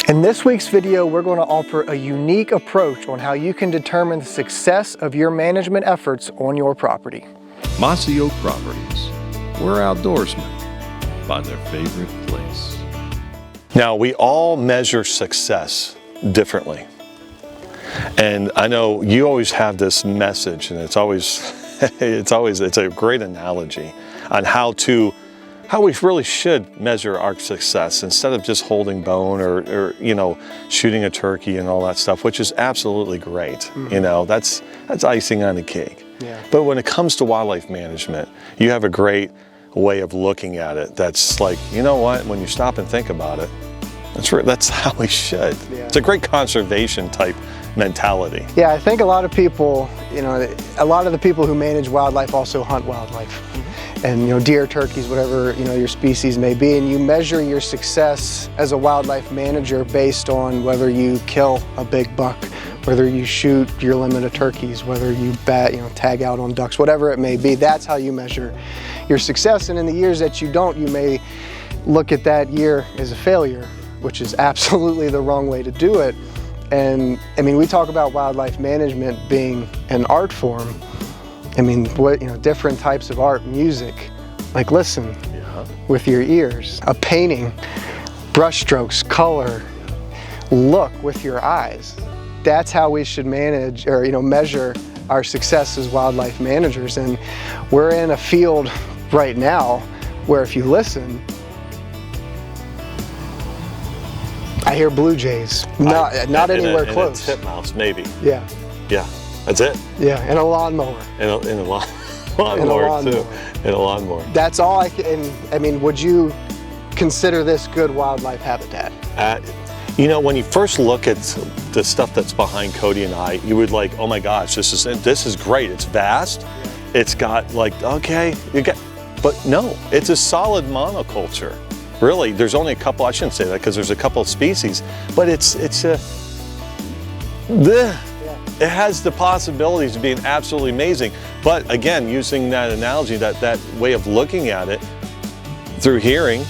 In this week's video, we're going to offer a unique approach on how you can determine the success of your management efforts on your property. Mossy Oak Properties. We're outdoorsmen. Find their favorite place. Now, we all measure success differently. And I know you always have this message, and it's a great analogy on how we really should measure our success instead of just holding bone or shooting a turkey and all that stuff, which is absolutely great. Mm-hmm. That's icing on the cake. Yeah. But when it comes to wildlife management, you have a great way of looking at it. That's like, you know what? When you stop and think about it, that's how we should. Yeah. It's a great conservation type mentality. Yeah, I think a lot of people, a lot of the people who manage wildlife also hunt wildlife. Mm-hmm. And deer, turkeys, whatever your species may be, and you measure your success as a wildlife manager based on whether you kill a big buck, whether you shoot your limit of turkeys, whether you tag out on ducks, whatever it may be. That's how you measure your success. And in the years that you don't, you may look at that year as a failure, which is absolutely the wrong way to do it. And I mean, we talk about wildlife management being an art form. I mean, different types of art, music, like listen with your ears, a painting, brush strokes, color, look with your eyes. That's how we should manage or measure our success as wildlife managers. And we're in a field right now where if you listen, I hear blue jays, not anywhere close. And a titmouse, maybe. Yeah. Yeah. That's it? Yeah, and a lawnmower. And a lawnmower too. And a lawnmower. That's all I can, would you consider this good wildlife habitat? When you first look at the stuff that's behind Cody and I, you would like, oh my gosh, this is great. It's vast. Yeah. It's got but no, it's a solid monoculture. Really, there's only a couple, I shouldn't say that because there's a couple of species, but it has the possibilities of being absolutely amazing. But again, using that analogy, that way of looking at it through hearing,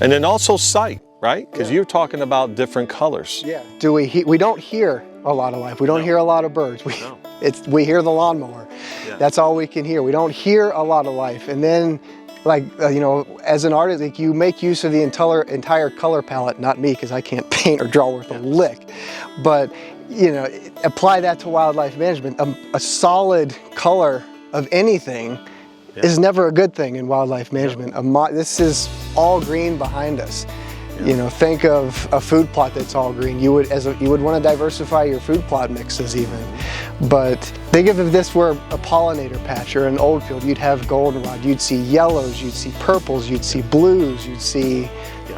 and then also sight, right? Because you're talking about different colors. Yeah. We don't hear a lot of life. We don't hear a lot of birds. We hear the lawnmower. Yeah. That's all we can hear. We don't hear a lot of life. And then, as an artist, you make use of the entire color palette. Not me, because I can't paint or draw worth a lick. But apply that to wildlife management. A solid color of anything is never a good thing in wildlife management. This is all green behind us. Yeah. Think of a food plot that's all green. You would want to diversify your food plot mixes even. But think of if this were a pollinator patch or an old field, you'd have goldenrod, you'd see yellows, you'd see purples, you'd see blues, you'd see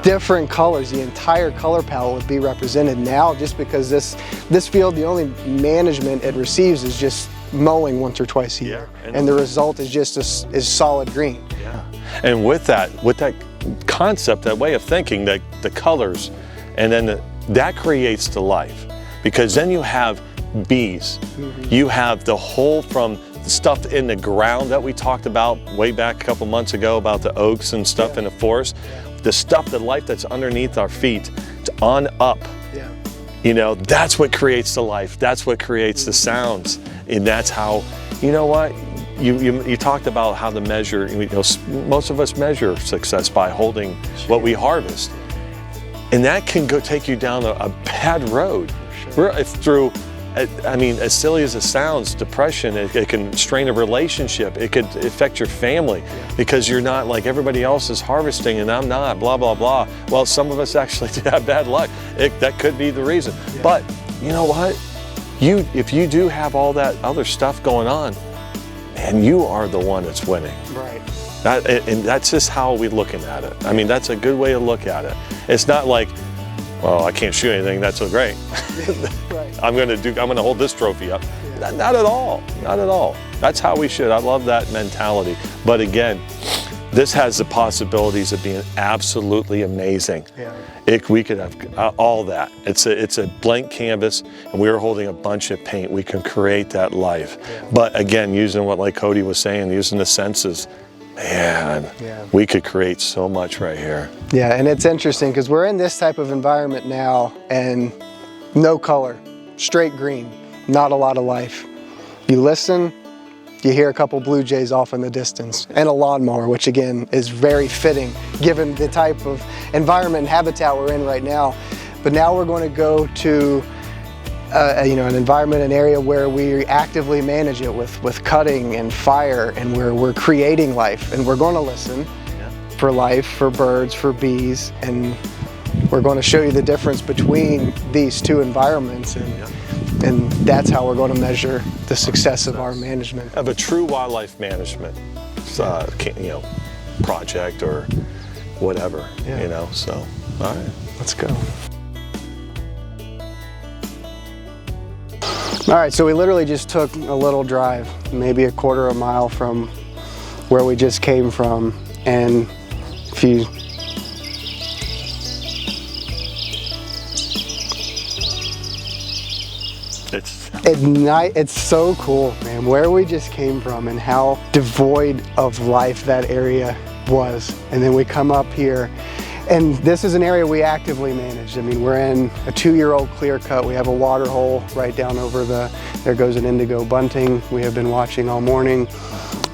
different colors. The entire color palette would be represented. Now, just because this field, the only management it receives is just mowing once or twice a year, and the result is just is solid green. Yeah, and with that concept, that way of thinking, that the colors, and then that creates the life, because then you have bees. Mm-hmm. You have the whole from the stuff in the ground that we talked about way back a couple months ago about the oaks and stuff in the forest. The stuff, the life that's underneath our feet, on up. Yeah. That's what creates the life. That's what creates the sounds. And that's how, you talked about how to measure, most of us measure success by holding what we harvest. And that can take you down a bad road. Sure. Through, as silly as it sounds, depression, it can strain a relationship. It could affect your family because you're not like everybody else is harvesting and I'm not, blah, blah, blah. Well, some of us actually have bad luck. That could be the reason. Yeah. But you know what? If you do have all that other stuff going on, man, you are the one that's winning. Right. And that's just how we're looking at it. That's a good way to look at it. It's not like, well, I can't shoot anything, that's so great. Right. I'm gonna hold this trophy up. Yeah. Not at all, not at all. That's how we should. I love that mentality. But again, this has the possibilities of being absolutely amazing. Yeah. We could have all that. It's a blank canvas, and we are holding a bunch of paint. We can create that life. Yeah. But again, using what like Cody was saying, using the senses, Man, Yeah. we could create so much right here. Yeah, and it's interesting because we're in this type of environment now, and no color, straight green, not a lot of life. You listen, you hear a couple blue jays off in the distance, and a lawnmower, which again is very fitting given the type of environment and habitat we're in right now. But now we're going to go to an environment, an area where we actively manage it with cutting and fire, and we're creating life, and we're going to listen for life, for birds, for bees, and we're going to show you the difference between these two environments, and that's how we're going to measure the success of our management. Of a true wildlife management, project or whatever, so, all right. Let's go. All right, so we literally just took a little drive, maybe a quarter of a mile from where we just came from, and if you it's so cool, man, where we just came from and how devoid of life that area was. And then we come up here, and this is an area we actively manage. I mean, we're in a 2-year-old clear cut. We have a water hole right down over there goes an indigo bunting we have been watching all morning.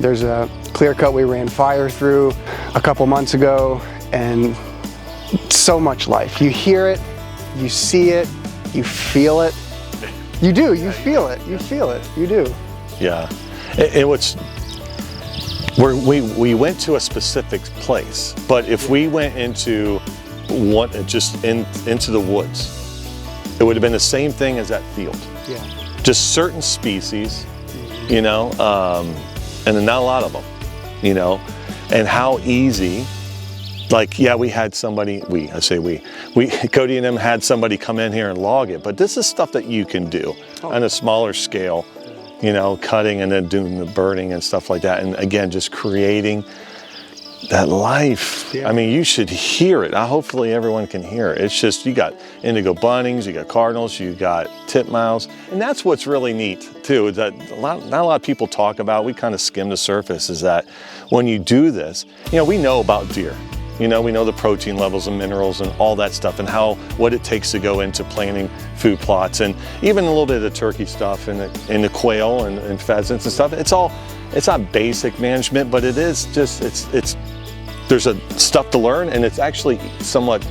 There's a clear cut we ran fire through a couple months ago, and so much life. You hear it, you see it, you feel it. You do, you feel it, you do. Yeah, and we went to a specific place, but if we went into into the woods, it would have been the same thing as that field. Yeah. Just certain species, and not a lot of them, and how easy. Like, yeah, we had somebody, Cody and them had somebody come in here and log it, but this is stuff that you can do on a smaller scale, cutting and then doing the burning and stuff like that. And again, just creating that life. Yeah. I mean, you should hear it. Hopefully everyone can hear it. It's just, you got indigo buntings, you got cardinals, you got titmouse. And that's what's really neat too, is that not a lot of people talk about, we kind of skim the surface, is that when you do this, we know about deer. We know the protein levels and minerals and all that stuff, and what it takes to go into planting food plots, and even a little bit of the turkey stuff and the quail and pheasants and stuff. It's not basic management, but it is just, there's stuff to learn, and it's actually somewhat,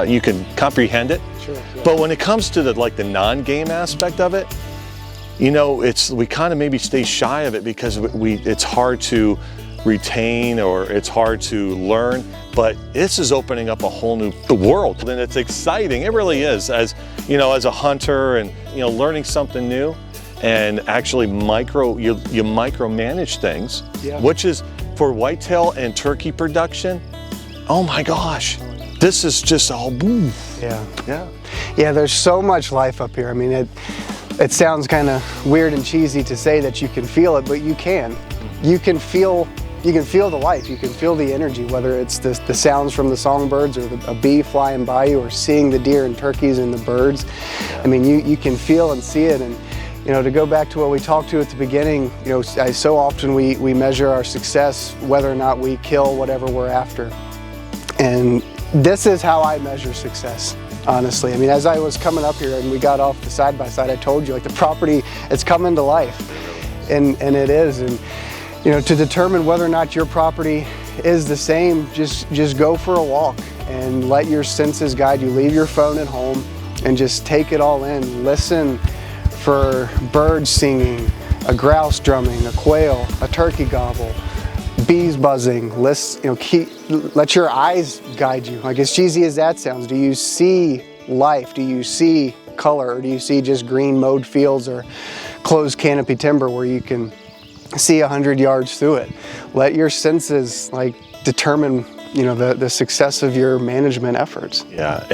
you can comprehend it. Sure, yeah. But when it comes to the non-game aspect of it, we kind of maybe stay shy of it because it's hard to retain, or it's hard to learn, but this is opening up a whole new world, and it's exciting. It really is, as a hunter, and learning something new, and actually you micromanage things, which is for whitetail and turkey production. Oh my gosh, this is just all boom. Yeah, there's so much life up here. I mean, it sounds kind of weird and cheesy to say that you can feel it, but you can feel the life, you can feel the energy, whether it's the sounds from the songbirds, or a bee flying by you, or seeing the deer and turkeys and the birds. I mean, you can feel and see it. And to go back to what we talked to at the beginning, so often we measure our success whether or not we kill whatever we're after. And this is how I measure success, honestly. I mean, as I was coming up here and we got off the side-by-side, I told you, the property, it's coming to life, and it is. And to determine whether or not your property is the same, just go for a walk and let your senses guide you. Leave your phone at home and just take it all in. Listen for birds singing, a grouse drumming, a quail, a turkey gobble, bees buzzing. Let your eyes guide you. As cheesy as that sounds, do you see life? Do you see color? Or do you see just green mowed fields or closed canopy timber where you can see 100 yards through it? Let your senses determine the success of your management efforts. Yeah,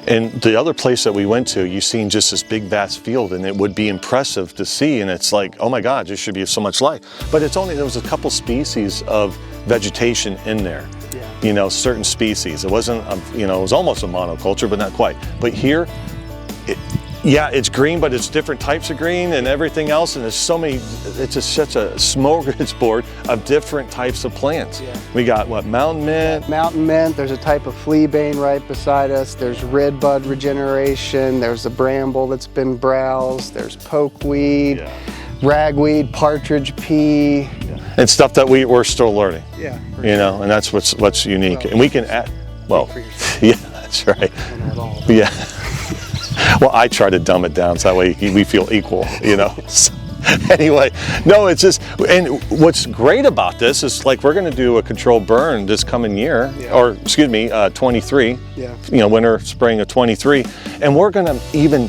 and the other place that we went to, you've seen just this big vast field, and it would be impressive to see, and it's like, oh my God, there should be so much life. But there was a couple species of vegetation in there. Yeah. Certain species. It wasn't, it was almost a monoculture, but not quite. But here, Yeah, it's green, but it's different types of green and everything else, and there's so many, it's just such a smorgasbord of different types of plants. Yeah. We got what, mountain mint? Mountain mint, there's a type of fleabane right beside us, there's redbud regeneration, there's a bramble that's been browsed, there's pokeweed, ragweed, partridge pea. And stuff that we're still learning. Yeah. You know, and that's what's unique. Well, and we can add, well, yeah, that's right. I know it all. Yeah. Well, I try to dumb it down so that way we feel equal, you know. So, anyway, no, it's just, and what's great about this is like we're going to do a controlled burn this coming year, or excuse me, 23, you know, winter, spring of 23, and we're going to even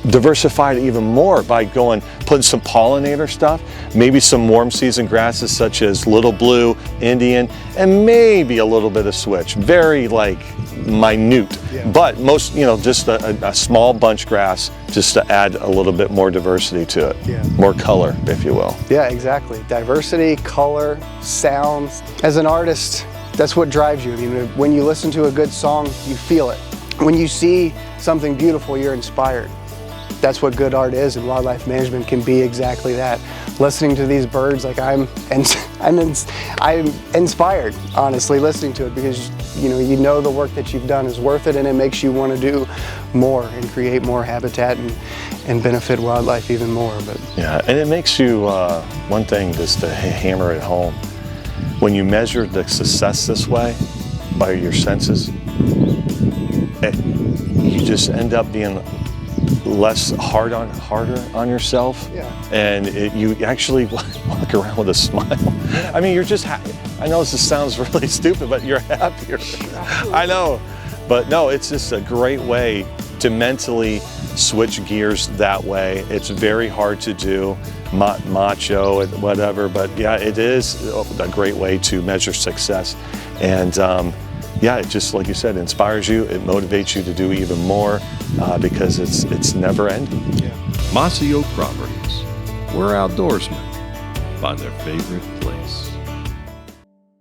diversify it even more by putting some pollinator stuff, maybe some warm season grasses such as little blue, Indian, and maybe a little bit of switch. Very like minute, but most, you know, just a small bunch grass just to add a little bit more diversity to it, more color, if you will. Yeah, exactly. Diversity, color, sounds. As an artist, that's what drives you. I mean, when you listen to a good song, you feel it. When you see something beautiful, you're inspired. That's what good art is, and wildlife management can be exactly that. Listening to these birds, like I'm inspired, honestly, listening to it, because you know the work that you've done is worth it, and it makes you want to do more and create more habitat and benefit wildlife even more. But yeah, and it makes you one thing just to hammer it home. When you measure the success this way by your senses, you just end up being less harder on yourself, and you actually walk around with a smile. I mean, you're just happy. I know this sounds really stupid, but you're happier. I know, but no, it's just a great way to mentally switch gears that way. It's very hard to do, macho and whatever, but yeah, it is a great way to measure success. And yeah, it just, like you said, inspires you, it motivates you to do even more because it's never ending. Mossy Oak Properties, where outdoorsmen find their favorite place.